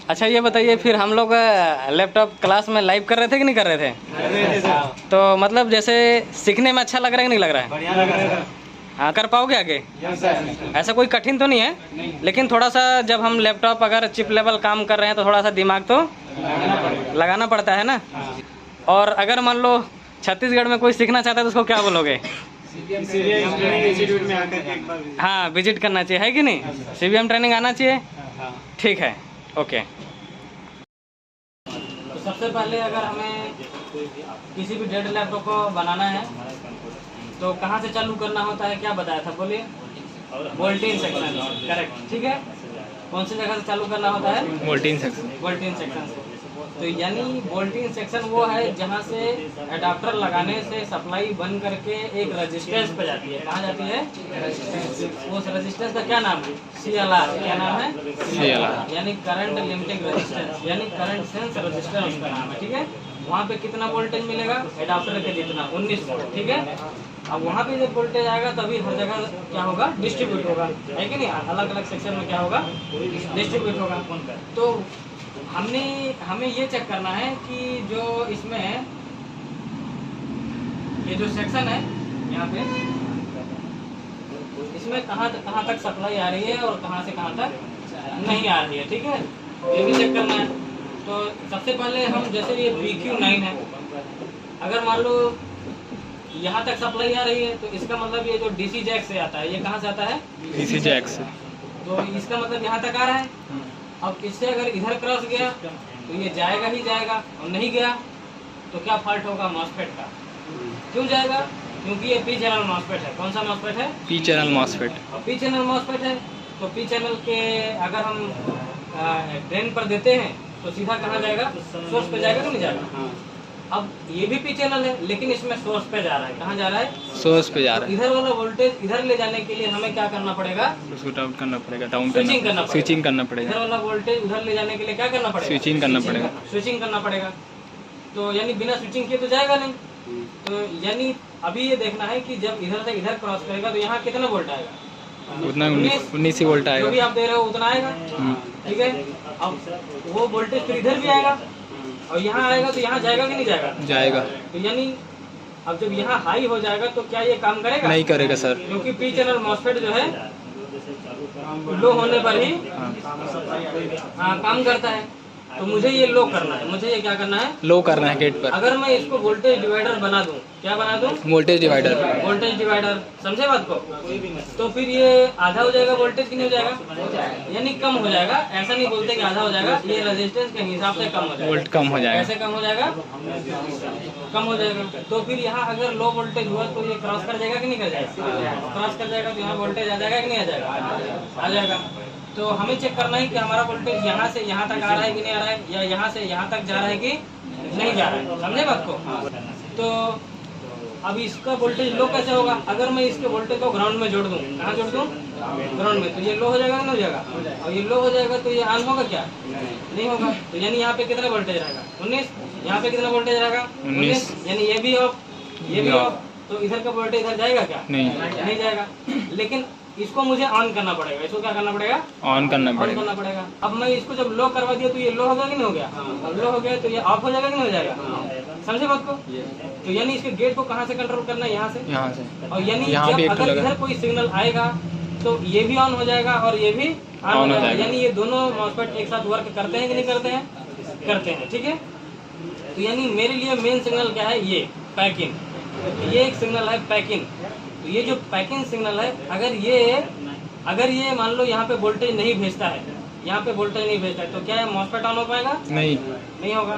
अच्छा ये बताइए, फिर हम लोग लैपटॉप क्लास में लाइव कर रहे थे कि नहीं कर रहे थे? तो मतलब जैसे सीखने में अच्छा लग रहा है कि नहीं लग रहा है? बढ़िया लग रहा है। हाँ, कर पाओगे आगे? ऐसा कोई कठिन तो नहीं है, लेकिन थोड़ा सा जब हम लैपटॉप अगर चिप लेवल काम कर रहे हैं तो थोड़ा सा दिमाग तो लगाना पड़ता है ना। और अगर मान लो छत्तीसगढ़ में कोई सीखना चाहता है तो उसको क्या बोलोगे? इंस्टीट्यूट में आकर के एक बार हाँ, विजिट करना चाहिए, है कि नहीं? CBM ट्रेनिंग आना चाहिए। ठीक है, ओके। तो सबसे पहले अगर हमें किसी भी डेड लैपटॉप को बनाना है तो कहाँ से चालू करना होता है, क्या बताया था, बोलिए? वोल्टेज सेक्शन, करेक्ट, ठीक है। कौन सी जगह से चालू करना होता है? Voltage section. वोल्टेज सेक्शन से। तो यानी वोल्टेज सेक्शन वो है जहाँ से एडाप्टर लगाने से सप्लाई बन करके एक रेजिस्टेंस पे जाती है। कहाँ जाती है? उस रेजिस्टेंस का क्या नाम है? CLR। क्या नाम है? CLR यानी करंट लिमिटिंग रेजिस्टेंस, यानी करंट सेंस रेजिस्टेंस उसका नाम है, ठीक है। वहाँ पे कितना वोल्टेज मिलेगा? एडाप्टर के जितना, 19 वोल्ट, ठीक है। अब वहाँ पे जब वोल्टेज आएगा तभी हर जगह क्या होगा? डिस्ट्रीब्यूट होगा, है कि नहीं? अलग अलग सेक्शन में क्या होगा? डिस्ट्रीब्यूट होगा। तो हमें ये चेक करना है कि जो इसमें ये जो सेक्शन है यहाँ पे, इसमें कहाँ तक सप्लाई आ रही है और कहाँ से कहाँ तक नहीं आ रही है, ठीक है। ये भी चेक करना है। तो सबसे पहले हम जैसे ये PQ9 है, अगर मान लो यहाँ तक सप्लाई आ रही है तो इसका मतलब ये जो DC जैक से आता है, ये कहाँ से आता है? DC जैक से। तो इसका मतलब यहाँ तक आ रहा है। अब इससे अगर इधर क्रॉस गया तो ये जाएगा ही जाएगा, और नहीं गया तो क्या फॉल्ट होगा? मॉसफेट का। क्यों जाएगा? क्योंकि ये P चैनल मॉसफेट है। कौन सा मॉसफेट है? P channel MOSFET. P channel MOSFET है। तो P चैनल के अगर हम ड्रेन पर देते हैं तो सीधा कहाँ जाएगा? सोर्स पे जाएगा, तो नहीं जाएगा। अब ये भी P चैनल है लेकिन इसमें सोर्स पे जा रहा है। कहाँ जा रहा है? सोर्स पे जा रहा है। इधर वाला वोल्टेज इधर ले जाने के लिए हमें क्या करना पड़ेगा? उसको आउट करना पड़ेगा, डाउन स्विचिंग करना पड़ेगा। स्विचिंग करना पड़ेगा। इधर वाला वोल्टेज उधर ले जाने के लिए क्या करना पड़ेगा? स्विचिंग करना पड़ेगा। स्विचिंग करना पड़ेगा। तो यानी बिना स्विचिंग किए तो जाएगा नहीं। तो यानी अभी ये देखना है कि जब इधर से इधर क्रॉस करेगा तो यहाँ कितना वोल्ट आएगा? उतना 19 ही वोल्ट जो भी आएगा। आप दे रहे हो उतना आएगा, ठीक है। अब वो वोल्टेज फिर इधर भी आएगा और यहाँ आएगा तो यहाँ जाएगा कि नहीं जाएगा? जाएगा। तो यानी अब जब यहाँ हाई हो जाएगा तो क्या ये काम करेगा? नहीं करेगा सर, क्योंकि P चैनल मॉसफेट जो है लो होने पर ही काम करता है। तो मुझे ये लो करना है, मुझे ये क्या करना है? लो करना है गेट पर। अगर मैं इसको वोल्टेज डिवाइडर बना दूं, क्या बना दूं? Voltage divider. वोल्टेज डिवाइडर, समझे बात को? तो फिर ये आधा हो जाएगा वोल्टेज कि नहीं हो जाएगा? यानी कम हो जाएगा। ऐसा नहीं बोलते कि आधा हो जाएगा, ये रेजिस्टेंस के हिसाब से कम हो जाएगा। वोल्ट कम हो जाएगा। कैसे कम हो जाएगा? कम हो जाएगा। तो फिर यहाँ अगर लो वोल्टेज हुआ तो ये क्रॉस कर जाएगा कि नहीं कर जाएगा? क्रॉस कर जाएगा तो यहाँ वोल्टेज आ जाएगा कि नहीं आ जाएगा? आ जाएगा। तो हमें चेक करना है कि हमारा वोल्टेज यहाँ से यहाँ तक आ रहा है कि नहीं आ रहा है, या यहाँ से यहाँ तक जा रहा है कि नहीं जा रहा है, समझे बात को? तो अब इसका वोल्टेज लो कैसे होगा? अगर मैं इसके वोल्टेज को ग्राउंड में जोड़ दूं, कहाँ जोड़ दूं? ग्राउंड में, तो ये लो हो जाएगा कि नहीं हो जाएगा? और ये लो हो जाएगा तो ये ऑन होगा क्या? नहीं होगा। तो यानी यहाँ पे कितना वोल्टेज रहेगा? 19। यहाँ पे कितना वोल्टेज रहेगा? 19। यानी ये भी ऑफ, ये भी ऑफ। तो इधर का वोल्टेज इधर जाएगा क्या? नहीं जाएगा। लेकिन इसको मुझे ऑन करना पड़ेगा। इसको क्या करना पड़ेगा? ऑन करना पड़ेगा। अब मैं इसको जब लो करवा दिया तो ये लो हो गया कि नहीं हो गया? अब लो हो गया तो ये ऑफ हो जाएगा कि नहीं हो जाएगा? समझे बात को? तो यानी इसके गेट को कहाँ से कंट्रोल करना है? यहाँ से। और यानी जब अगर इधर कोई सिग्नल आएगा तो ये भी ऑन हो जाएगा और ये भी ऑन हो जाएगा। यानी ये दोनों मॉसफेट एक साथ वर्क करते हैं कि नहीं करते हैं? करते हैं, ठीक है। तो यानी मेरे लिए मेन सिग्नल क्या है? ये पैकिंग। ये एक सिग्नल है पैकिंग। तो ये जो पैकिंग सिग्नल है, अगर ये मान लो यहाँ पे वोल्टेज नहीं भेजता है, यहाँ पे वोल्टेज नहीं भेजता है, तो क्या है मॉसफेट ऑन हो पाएगा? नहीं होगा।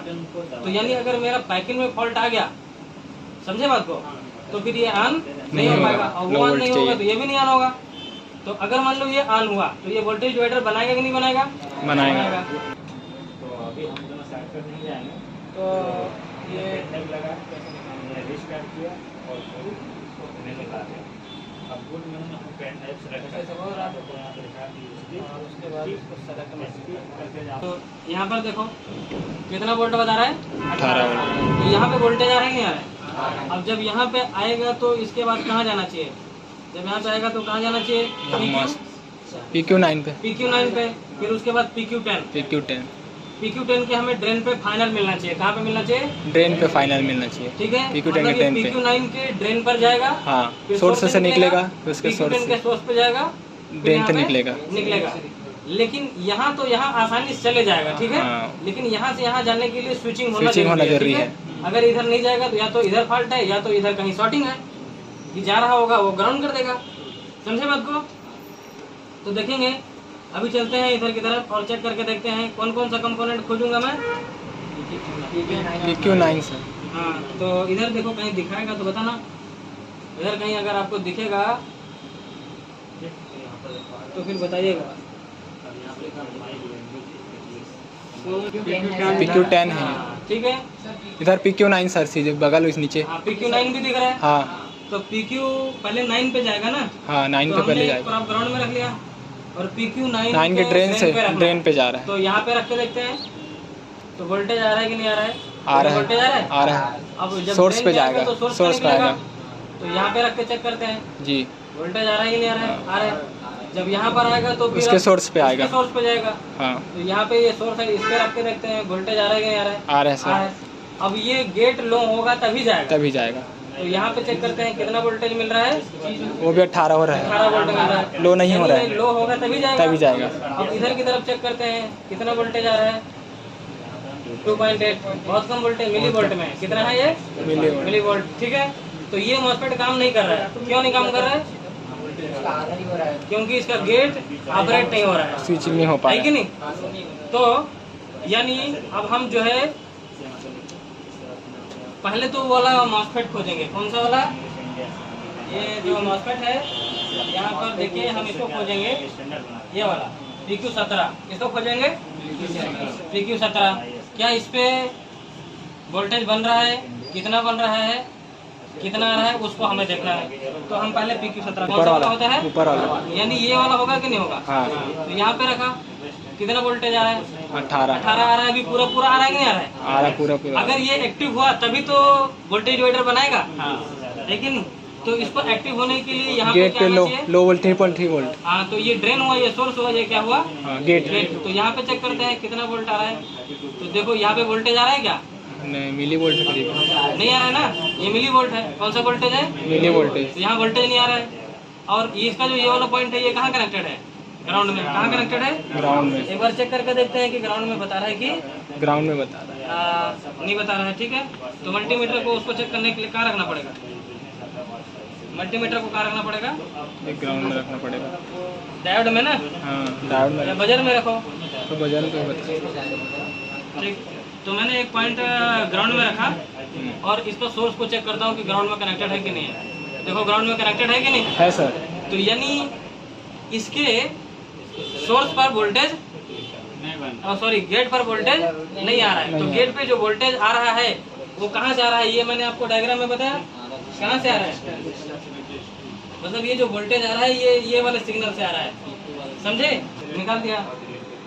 तो यानी अगर मेरा पैकिंग में फॉल्ट आ गया, समझे बात को, तो फिर ये ऑन नहीं हो पाएगा। और वो ऑन नहीं होगा तो ये भी नहीं ऑन होगा। तो अगर मान लो ये ऑन हुआ तो ये वोल्टेज डिवाइडर बनाएगा कि नहीं बनाएगा? बनाएगा। तो अभी हम दोनों साइड पर नहीं जाएंगे। तो ये टैग लगा, रिस्टार्ट किया और इसको निकाल दिया। अब गुड मेनू में हम पेन टाइप सेलेक्ट करते हैं और उसके बाद इसको सेलेक्ट करके जाओ। तो यहाँ पर देखो कितना वोल्ट बता रहा है? 18 वोल्ट। तो यहाँ पे वोल्टेज आ रहा है नहीं आ रहा है? अब जब यहाँ पे आएगा तो इसके बाद कहाँ जाना चाहिए? जब यहाँ पे आएगा तो कहाँ जाना चाहिए? PQ9 पे। PQ9 पे, फिर उसके बाद PQ10। PQ10 के हमें ड्रेन पे फाइनल मिलना चाहिए। कहाँ पे मिलना चाहिए? ड्रेन पे फाइनल मिलना चाहिए। ठीक है, PQ10 के मतलब ये ड्रेन पे। PQ9 के ड्रेन पर जाएगा, हाँ, फिर सोर्स से निकलेगा, फिर उसके सोर्स PQ10 के से सोर्स पे जाएगा, फिर ड्रेन यहाँ पे पे निकलेगा। लेकिन यहाँ तो यहाँ आसानी से चले जाएगा, ठीक है। हाँ। लेकिन यहाँ से यहाँ जाने के लिए स्विचिंग होना स्विचिंग होना जरूरी जरूरी है, ठीक है। अगर इधर नहीं जाएगा तो या तो इधर फॉल्ट है या तो इधर कहीं शॉर्टिंग है। ये जा रहा होगा वो ग्राउंड कर देगा, समझे बात को? तो देखेंगे, अभी चलते हैं इधर की तरफ और चेक करके देखते हैं कौन कौन सा कंपोनेंट खोजूंगा मैं। PQ9 sir. हाँ, तो इधर देखो कहीं दिखाएगा तो बताना। इधर कहीं अगर आपको दिखेगा तो फिर बताइएगा। PQ10 है। हाँ, ठीक है। इधर PQ9 सर, सीधे बगल इस नीचे। हाँ, PQ9 भी दिख रहा है। हाँ तो PQ पहले 9 पे जाएगा ना। हाँ, 9 तो पे पहले हमने जाएगा। ग्राउंड में रख लिया और PQ9 9 के ड्रेन से रखना ड्रेन है। पे जा रहा है। तो यहाँ पे रख के देखते हैं तो वोल्टेज आ रहा है कि नहीं आ रहा है? आ रहा है, वोल्टेज आ रहा है। आ रहा है। अब जब सोर्स ड्रेन पे जाएगा जाएगा, तो सोर्स सोर्स पे आएगा। तो यहाँ पे रख के चेक करते हैं जी, वोल्टेज आ रहा है कि नहीं आ रहा है? आ रहा है। जब यहाँ पर आएगा तो फिर उसके सोर्स पे आएगा। सोर्स पे जाएगा। हाँ, तो यहाँ पे ये सोर्स है, इस पे रख के देखते हैं वोल्टेज आ रहा है कि नहीं आ रहा है? आ रहा है आ रहा है। सर, अब ये गेट लो होगा तभी जाएगा। तभी जाएगा। तो यहाँ पे चेक करते हैं कितना वोल्टेज मिल रहा है। वो भी 18 हो रहा है, 18 वोल्ट मिल रहा है। लो नहीं हो रहा है। लो होगा तभी जाएगा। तभी जाएगा। अब इधर की तरफ चेक करते हैं कितना वोल्टेज आ रहा है। 2.8, बहुत कम वोल्टेज मिली वोल्ट में। कितना है ये? मिली वोल्ट, ठीक है। तो ये मॉस्फेट काम नहीं कर रहा है। क्यों नहीं काम कर रहा है? क्योंकि इसका गेट ऑपरेट नहीं हो रहा है, स्विचिंग नहीं हो पा है कि रहा नहीं? तो यानी अब हम जो है पहले तो वाला मॉस्फेट खोजेंगे। कौन सा वाला? ये जो मॉस्फेट है यहाँ पर देखिए, हम इसको खोजेंगे, ये वाला PQ17 इसको खोजेंगे। PQ17 क्या इस पे वोल्टेज बन रहा है? कितना बन रहा है, कितना आ रहा है, उसको हमें देखना है। तो हम पहले PQ17 कौन सा वाला होता है? ऊपर वाला, यानी ये वाला होगा कि नहीं होगा? हाँ। तो यहाँ पे रखा, कितना वोल्टेज आ रहा है? 18 18 आ रहा है। अभी पूरा पूरा आ रहा है कि नहीं आ रहा है? आ रहा है, पूरा पूरा। अगर ये एक्टिव हुआ तभी तो वोल्टेज डिवाइडर बनाएगा, लेकिन तो इसको एक्टिव होने के लिए यहाँ पे गेट क्या पे आना लो चाहिए? लो वोल्ट 3.3 वोल्ट। हाँ, तो ये ड्रेन हुआ, ये सोर्स हुआ, ये क्या हुआ? हाँ, गेट। तो यहाँ पे चेक करते हैं कितना वोल्ट आ रहा है। तो देखो यहाँ पे वोल्टेज आ रहा है क्या? नहीं, मिली वोल्ट है करीब। नहीं आ रहा है ना, ये मिली वोल्ट है। कौन सा वोल्टेज है? मिली वोल्टेज। तो यहाँ वोल्टेज नहीं आ रहा है। और इसका जो ये वाला पॉइंट है, ये कहाँ कनेक्टेड है? ग्राउंड में। कहाँ कनेक्टेड है? ग्राउंड में। एक बार चेक करके देखते हैं कि ग्राउंड में बता रहा है कि ग्राउंड में बता रहा है। नहीं बता रहा है, ठीक है। तो मल्टीमीटर को उसको चेक करने के लिए कहाँ रखना पड़ेगा? मल्टीमीटर को कहाँ रखना पड़ेगा? एक ग्राउंड में रखना पड़ेगा। डायोड में ना, हाँ, डायोड में या बजर में रखो, तो वजन तो बता। ठीक। तो मैंने एक पॉइंट ग्राउंड में रखा और इसका सोर्स को चेक करता हूँ कि ग्राउंड में कनेक्टेड है कि नहीं है। देखो ग्राउंड में कनेक्टेड है कि नहीं है सर। तो यानी इसके सोर्स पर वोल्टेज, सॉरी गेट पर वोल्टेज नहीं आ रहा है। तो गेट पे जो वोल्टेज आ रहा है वो कहाँ से आ रहा है? ये मैंने आपको डायग्राम में बताया कहाँ से आ रहा है। मतलब ये जो वोल्टेज आ रहा है ये वाले सिग्नल से आ रहा है, समझे? निकाल दिया।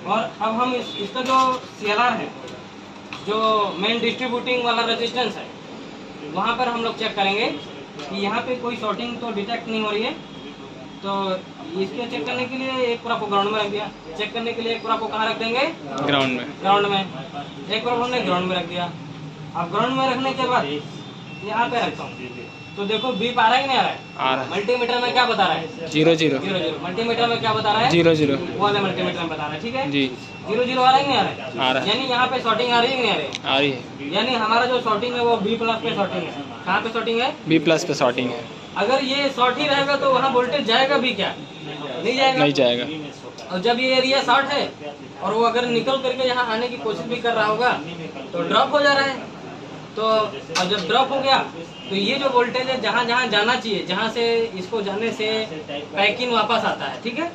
और अब हम इसका जो CLR है, जो मेन डिस्ट्रीब्यूटिंग वाला रेजिस्टेंस है, वहाँ पर हम लोग चेक करेंगे कि यहाँ पे कोई शॉर्टिंग तो डिटेक्ट नहीं हो रही है। तो इसके चेक करने के लिए एक पूरा को ग्राउंड में रख दिया। चेक करने के लिए एक पूरा को कहाँ रख देंगे? ग्राउंड में। ग्राउंड में। एक पूरा हमने ग्राउंड में रख दिया। अब ग्राउंड में रखने के बाद यहाँ पे रखता हूँ तो देखो बीप आ रहा है कि नहीं आ रहा है? आ रहा है। मल्टीमीटर में क्या बता रहा है? 0 0 0 0। मल्टीमीटर में क्या बता रहा है? 0 0 वो वाले मल्टीमीटर में बता रहा है, ठीक है। जी। 0 0 आ रहा है कि नहीं आ रहा है? आ रहा है। यानी यहाँ पे शॉर्टिंग आ रही है कि नहीं आ रही है? आ रही है। यानी हमारा जो शॉर्टिंग है वो B+ पे शॉर्टिंग है। कहाँ पे शॉर्टिंग है? B+ पे शॉर्टिंग है। अगर ये शॉर्ट ही रहेगा तो वहाँ वोल्टेज जाएगा भी क्या? नहीं जाएगा। नहीं जाएगा। और जब ये एरिया शॉर्ट है और वो अगर निकल करके यहाँ आने की कोशिश भी कर रहा होगा तो ड्रॉप हो जा रहा है। तो अब जब ड्रॉप हो गया तो ये जो वोल्टेज है जहाँ जहाँ जाना चाहिए, जहाँ से इसको जाने से पैकिंग वापस आता है, ठीक है,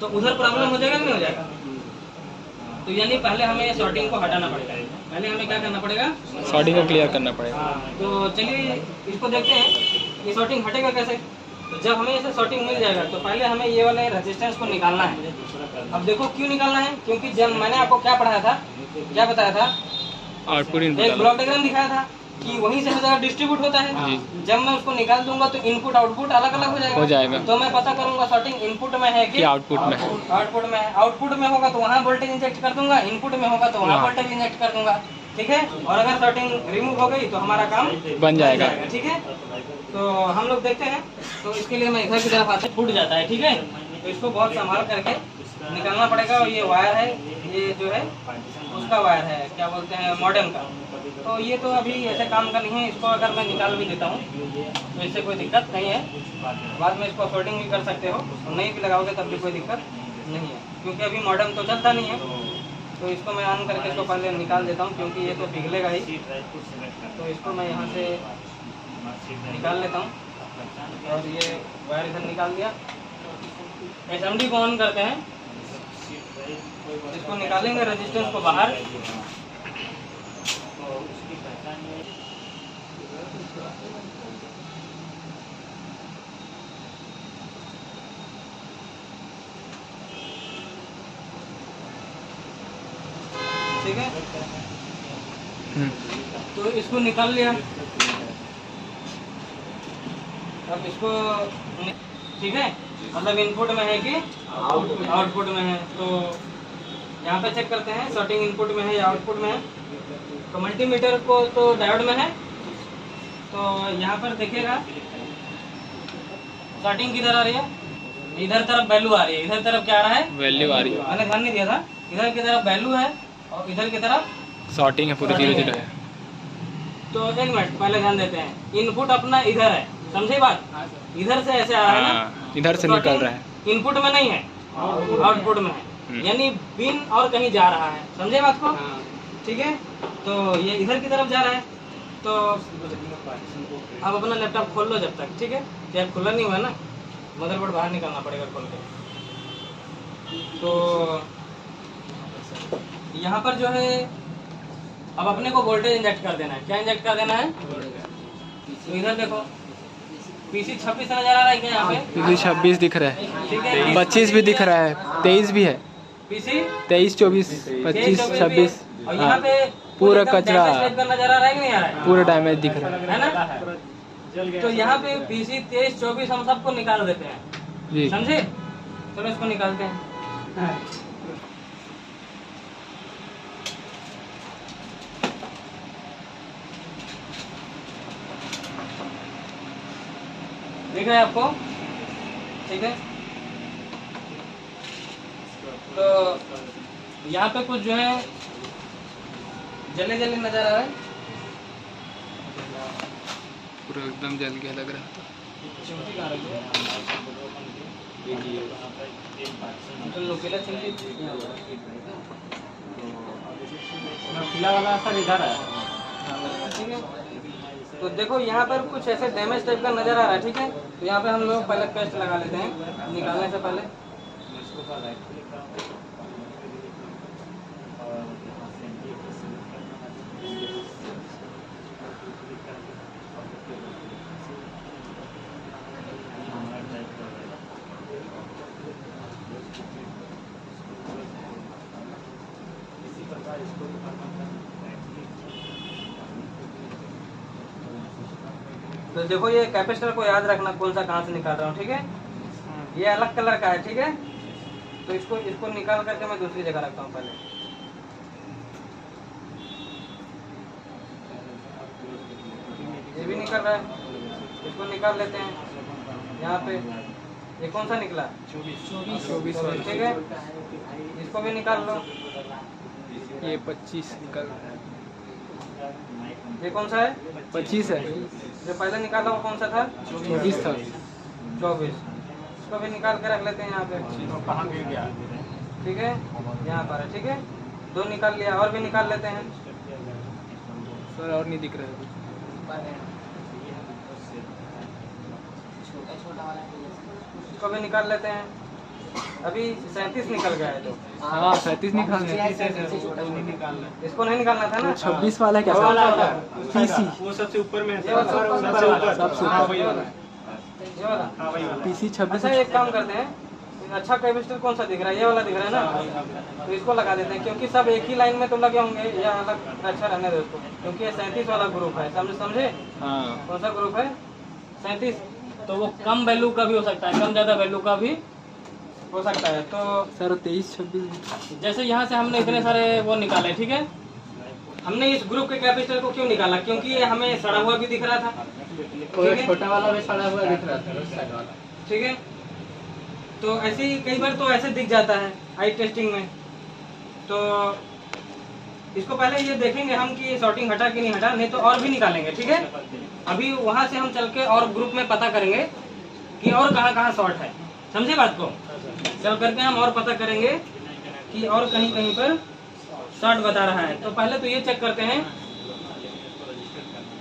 तो उधर प्रॉब्लम हो जाएगा कि नहीं हो जाएगा? तो यानी पहले हमें शॉर्टिंग को हटाना पड़ेगा। पहले हमें क्या करना पड़ेगा? शॉर्टिंग को क्लियर करना पड़ेगा। तो चलिए इसको देखते हैं ये शॉर्टिंग हटेगा कैसे। तो जब हमें इसे शॉर्टिंग मिल जाएगा तो पहले हमें ये वाले रेजिस्टेंस को निकालना है। अब देखो क्यों निकालना है, क्योंकि जब मैंने आपको क्या पढ़ाया था, क्या बताया था? आउटपुट एक इनपुट ब्लॉक डायग्राम दिखाया था कि वहीं से हर जगह डिस्ट्रीब्यूट होता है। जी। जब मैं उसको निकाल दूंगा तो इनपुट आउटपुट अलग अलग हो जाएगा। तो मैं पता करूंगा सॉर्टिंग इनपुट में है कि आउटपुट में है। आउटपुट में है। आउटपुट में होगा तो वहाँ वोल्टेज इंजेक्ट कर दूंगा, इनपुट में होगा तो वहाँ वोल्टेज इंजेक्ट कर दूंगा। ठीक है, और अगर सॉर्टिंग रिमूव हो गई तो हमारा काम बन जाएगा। ठीक है, तो हम लोग देखते हैं। तो इसके लिए मैं इधर की तरफ आते फूट जाता है। ठीक है, तो इसको बहुत संभाल करके निकालना पड़ेगा। और ये वायर है, ये जो है उसका वायर है, क्या बोलते हैं, मॉडेम का। तो ये तो अभी ऐसे काम का नहीं है। इसको अगर मैं निकाल भी देता हूँ तो इससे कोई दिक्कत नहीं है। बाद में इसको सोल्डिंग भी कर सकते हो और नहीं भी लगाओगे तब भी कोई दिक्कत नहीं है, क्योंकि अभी मॉडेम तो चलता नहीं है। तो इसको मैं ऑन करके इसको पहले निकाल देता हूँ, क्योंकि ये तो पिघलेगा ही। तो इसको मैं यहाँ से निकाल लेता हूँ और ये वायर इधर निकाल दिया। SMD को ऑन करते हैं, इसको निकालेंगे रेजिस्टेंस को बाहर। ठीक है, तो इसको निकाल लिया। अब इसको ठीक है, मतलब इनपुट में है कि आउटपुट में है। तो यहाँ पे चेक करते हैं सॉर्टिंग इनपुट में है या आउटपुट में है। तो मल्टीमीटर को तो डायोड में है, तो यहाँ पर देखिएगा सॉर्टिंग किधर आ रही है, इधर तरफ वैल्यू आ रही है। इधर तरफ क्या आ रहा है, वैल्यू आ रही है। मैंने ध्यान नहीं दिया था। इधर की तरफ वैल्यू है और इधर की तरफ सॉर्टिंग है, पूरी 0 है। तो एक मिनट पहले ध्यान देते हैं। इनपुट अपना इधर है, समझे बात, इधर से ऐसे आ रहा है ना, इधर से निकल रहा है। इनपुट में नहीं है, आउटपुट में है, यानी पिन और कहीं जा रहा है, समझे बात को। ठीक है, तो ये इधर की तरफ जा रहा है। तो अब अपना लैपटॉप खोल लो जब तक। ठीक है, जब खुला नहीं हुआ ना, मदरबोर्ड बाहर निकालना पड़ेगा खोल के। तो यहाँ पर जो है अब अपने को वोल्टेज इंजेक्ट कर देना है। क्या इंजेक्ट कर देना है, तो इधर देखो PC 26 नजर आ रहा है क्या यहाँ पे? PC 26 दिख रहा है, ठीक है, 25 भी दिख रहा है, 23 भी है, PC 23, 24, 25, 26। और यहाँ पे पूरा एकदम कचरा damage type का नजर आ रहा है कि नहीं आ रहा है? पूरा डैमेज दिख रहा है ना। तो यहाँ पे PC 23, 24 हम सबको निकाल देते हैं, जी। समझे। चलो इसको निकालते हैं। दिख रहा है आपको, ठीक है। तो यहाँ पे कुछ जो है जले जले नजर आ रहा है, पूरा एकदम जल गया लग रहा था। पीला वाला असर इधर है। ठीक है, तो देखो यहाँ पर कुछ ऐसे डैमेज टाइप का नजर आ रहा है। ठीक है, तो यहाँ पे हम लोग पहले पेस्ट लगा लेते हैं निकालने से पहले। तो देखो ये कैपेसिटर को याद रखना कौन सा कहाँ से निकाल रहा हूँ। ठीक है, ये अलग कलर का है। ठीक है, तो इसको निकाल करके मैं दूसरी जगह रखता हूँ पहले। ये भी निकल रहा है, इसको निकाल लेते हैं। यहाँ पे ये कौन सा निकला, 24। ठीक है, इसको भी निकाल लो। ये 25 निकल रहा है। ये कौन सा है, 25 है। जो पहले निकाला वो कौन सा था, 24 था। 24। इसको भी निकाल के रख लेते हैं यहाँ पे। कहाँ गिर गया? ठीक है, यहाँ पर है। ठीक है, 2 निकाल लिया, और भी निकाल लेते हैं। सर और नहीं दिख रहा है। इसको भी निकाल लेते हैं। अभी 37 निकल गया है। तो हाँ 37 निकालना है। इसको नहीं निकालना था ना। 26 वाला क्या वो वाला सर? PC वो सबसे ऊपर में है। ये वाला सबसे ऊपर। सबसे ऊपर। हाँ, वही वाला। ये वाला। हाँ, वही वाला। PC 26। अच्छा एक काम करते हैं, अच्छा कैपेसिटर कौन सा दिख रहा है? ये वाला दिख रहा है ना, तो इसको लगा देते हैं, क्योंकि सब एक ही लाइन में तो लगे होंगे, या अलग अच्छा रहने दो इसको, क्योंकि ये 37 वाला ग्रुप है, समझे? हाँ कौन सा ग्रुप है? 37। तो वो कम वैल्यू का भी हो सकता है, कम ज़्यादा वैल्यू का भी हो सकता है। तो सर 23-26 जैसे यहाँ से हमने इतने सारे वो निकाले, ठीक है, हमने इस ग्रुप के कैपेसिटर को क्यों निकाला? क्योंकि ये हमें सड़ा हुआ भी दिख रहा था, ठीक है? छोटा वाला भी सड़ा हुआ दिख रहा था उस साइड वाला। ठीक है, तो ऐसे ही कई बार तो ऐसे दिख जाता है आई टेस्टिंग में। तो इसको पहले ये देखेंगे हम कि सॉर्टिंग हटा कि नहीं हटा, नहीं तो और भी निकालेंगे, ठीक है? अभी वहाँ से हम चल के और ग्रुप में पता करेंगे कि और कहाँ शॉर्ट है, समझे बात को? चल करके हम और पता करेंगे कि और कहीं कहीं पर शॉर्ट बता रहा है। तो पहले तो ये चेक करते हैं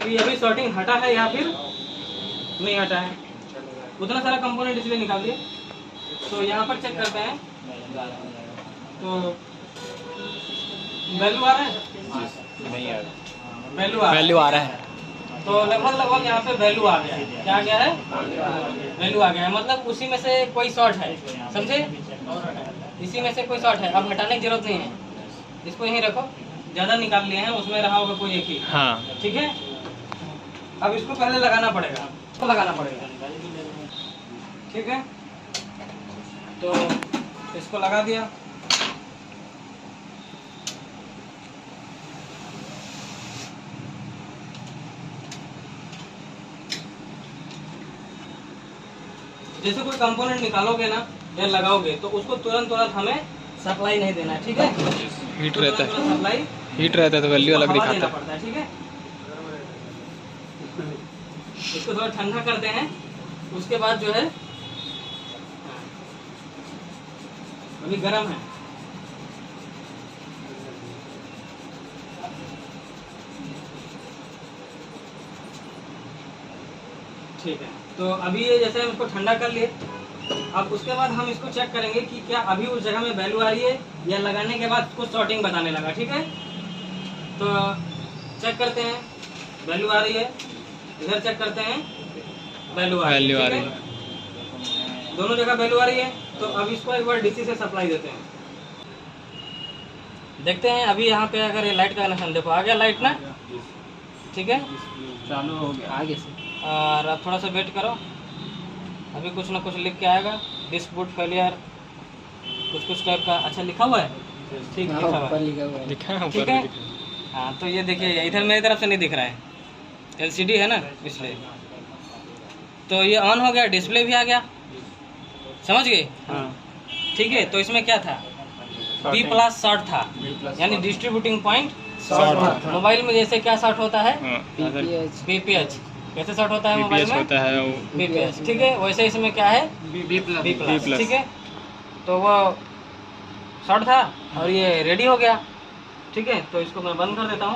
कि अभी सॉर्टिंग हटा है या फिर नहीं हटा है। उतना सारा कंपोनेंट इसलिए निकाल दिए। तो यहाँ पर चेक करते हैं, तो वैल्यू आ रहा है, वैल्यू आ रहा है। तो लगभग यहाँ पे वैल्यू आ गया है। क्या आ गया है? वैल्यू आ गया है, मतलब उसी में से कोई शॉर्ट है, समझे? इसी में से कोई शॉर्ट है। अब हटाने की जरूरत नहीं है, इसको यहीं रखो। ज़्यादा निकाल लिए हैं, उसमें रहा होगा कोई एक ही, हाँ ठीक है? अब इसको पहले लगाना पड़ेगा, इसको लगाना पड़ेगा, ठीक है? तो इसको लगा दिया। जैसे कोई कंपोनेंट निकालोगे ना या लगाओगे तो उसको तुरंत हमें सप्लाई नहीं देना है, ठीक है? हीट रहता है, सप्लाई हीट रहता है तो वैल्यू अलग हवा देना दिखाता है। पड़ता है, ठीक है? इसको थोड़ा ठंडा करते हैं, उसके बाद जो है, अभी गर्म है, ठीक है? तो अभी ये जैसे हम इसको ठंडा कर लिए, अब उसके बाद हम इसको चेक करेंगे कि क्या अभी उस जगह में वैल्यू आ रही है या लगाने के बाद कुछ सॉर्टिंग बताने लगा, ठीक है? तो चेक करते हैं, वैल्यू आ रही है, इधर चेक करते हैं, वैल्यू आ रही है, दोनों जगह वैल्यू आ रही है। तो अब इसको एक बार डीसी से सप्लाई देते हैं, देखते हैं। अभी यहाँ पे अगर ये लाइट का कनेक्शन देखो, आ गया लाइट ना, ठीक है? चालू हो गया आगे से। और अब थोड़ा सा वेट करो, अभी कुछ ना कुछ लिख के आएगा, डिस्क बूट फेलियर, कुछ टाइप का। अच्छा लिखा हुआ है, ठीक लिखा हुआ है, ठीक है? हाँ, तो ये देखिए, इधर मेरी तरफ से नहीं दिख रहा है, एलसीडी है ना इसलिए। तो ये ऑन हो गया, डिस्प्ले भी आ गया, समझ गए? हाँ ठीक है, तो इसमें क्या था? B+ शॉर्ट था, यानी डिस्ट्रीब्यूटिंग पॉइंट शॉर्ट था। मोबाइल में जैसे क्या शॉर्ट होता है? BPH। कैसे शॉर्ट होता है मोबाइल में? होता है BPH, ठीक है? वैसे इसमें क्या है? B+, ठीक है? तो वो शॉर्ट था और ये रेडी हो गया, ठीक है? तो इसको मैं बंद कर देता हूँ।